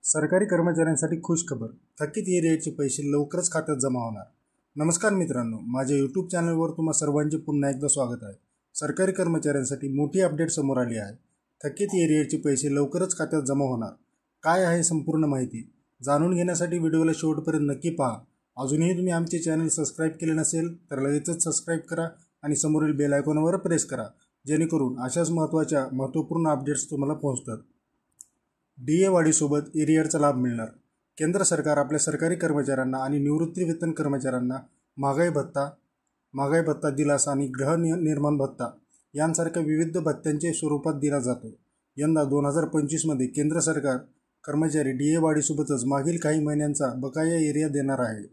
सरकारी कर्मचाऱ्यांसाठी खुशखबर, थकीत एरियाचे पैसे लवकरच खात्यात जमा होणार। नमस्कार मित्रांनो, माझ्या यूट्यूब चॅनलवर तुम्हा सर्वांचे पुन्हा एकदा स्वागत आहे। सरकारी कर्मचाऱ्यांसाठी मोठी अपडेट समोर आली आहे। थकीत एरियाचे पैसे लवकरच खात्यात जमा होणार। काय आहे संपूर्ण माहिती जाणून घेण्यासाठी व्हिडिओला शेवटपर्यंत नक्की पहा। अजूनही तुम्ही आमचे चॅनल सबस्क्राइब केले नसेल तर लगेचच सबस्क्राइब करा आणि समोरील बेल आयकॉनवर प्रेस करा, जेणेकरून अशाच महत्त्वपूर्ण अपडेट्स तुम्हाला पोहोचतात। DA वाढीसोबत एरियरचा लाभ मिळणार। केंद्र सरकार आपल्या सरकारी कर्मचाऱ्यांना आणि निवृत्तीवेतन कर्मचाऱ्यांना महागाई भत्ता, दिलासा आणि गृहनिर्माण भत्ता यांसारख्या विविध भत्त्यांच्या स्वरूपात दिला जातो। यंदा 2025 मध्ये केंद्र सरकार कर्मचारी DA वाढीसोबतच मागील काही महिन्यांचा बकाया एरिया देणार आहे।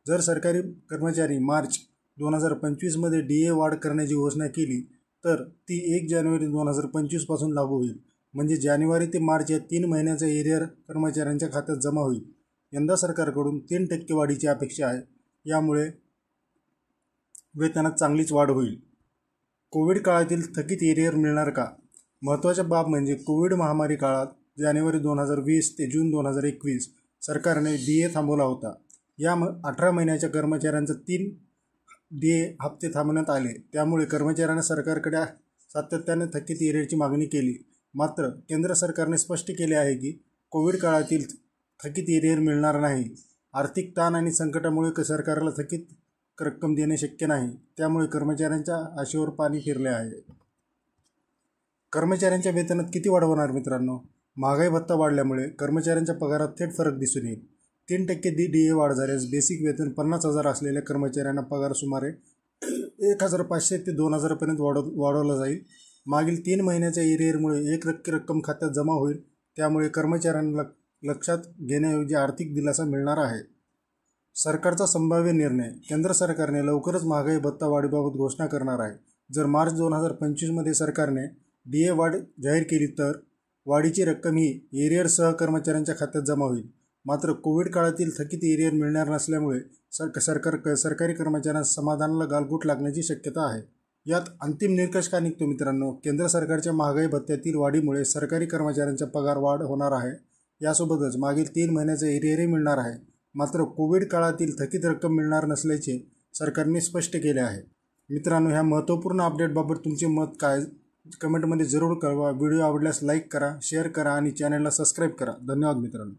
जर सरकारी कर्मचारी मार्च 2025 मध्ये DA वाढ करण्याची घोषणा केली तर ती 1 जानेवारी 2025 पासून लागू होईल। म्हणजे जानेवारी ते मार्च या 3 महिन्याचा एरियर कर्मचाऱ्यांच्या खात्यात जमा होईल। यंदा सरकारकडून 3% वाढीची अपेक्षा आहे। यामुळे वेतनात चांगलीच वाढ होईल। कोविड काळातील थकीत एरियर मिळणार का? महत्त्वाची बाब म्हणजे कोविड महामारी काळात जानेवारी 2020 ते जून 2021 सरकारने DA थांबवला होता। या 18 महिन्याच्या कर्मचाऱ्यांचा 3 DA हप्ते थांबवण्यात आले। त्यामुळे कर्मचाऱ्यांना सरकारकडे सातत्याने थकीत एरियरची मागणी केली। मात्र केंद्र सरकारने स्पष्ट केले आहे की कोविड काळातील थकीत एरियर मिळणार नाही। आर्थिक ताण आणि संकटामुळे सरकारला थकीत रक्कम देणे शक्य नाही। त्यामुळे कर्मचाऱ्यांच्या आशेवर पाणी फिरले आहे। कर्मचाऱ्यांच्या वेतनात किती वाढ होणार मित्रांनो? महागाई भत्ता वाढल्यामुळे कर्मचाऱ्यांच्या पगारात थेट फरक दिसून येईल। 3% DA वाढ झाल्यास बेसिक वेतन 50,000 असलेल्या कर्मचाऱ्यांना पगार सुमारे 1,500 ते 2,000 पर्यंत वाढवला जाईल। मागील 3 महिन्याच्या एरियरमुळे एक रक्कम खात्यात जमा होईल। त्यामुळे कर्मचाऱ्यांना लक्षात घेण्याऐवजी आर्थिक दिलासा मिळणार आहे। सरकारचा संभाव्य निर्णय, केंद्र सरकारने लवकरच महागाई भत्ता वाढीबाबत घोषणा करणार आहे। जर मार्च 2025 मध्ये सरकारने DA वाढ जाहीर केली तर वाढीची रक्कम ही एरियरसह कर्मचाऱ्यांच्या खात्यात जमा होईल। मात्र कोविड काळातील थकीत एरियर मिळणार नसल्यामुळे सरकारी कर्मचाऱ्यांना समाधानाला गालबोट लागण्याची शक्यता आहे। यात अंतिम निष्कर्ष का निघतो मित्रांनो? केंद्र सरकारच्या महागाई भत्त्यातील वाढीमुळे सरकारी कर्मचाऱ्यांचा पगार वाढ होणार आहे। यासोबतच मागील 3 महिन्याचे एरियरही मिळणार आहे। मात्र कोविड काळातील थकीत रक्कम मिळणार नसल्याचे सरकारने स्पष्ट केले आहे। मित्रांनो, ह्या महत्त्वपूर्ण अपडेटबाबत तुमचे मत काय कमेंटमध्ये जरूर कळवा। व्हिडिओ आवडल्यास लाईक करा, शेअर करा आणि चॅनलला सबस्क्राईब करा। धन्यवाद मित्रांनो।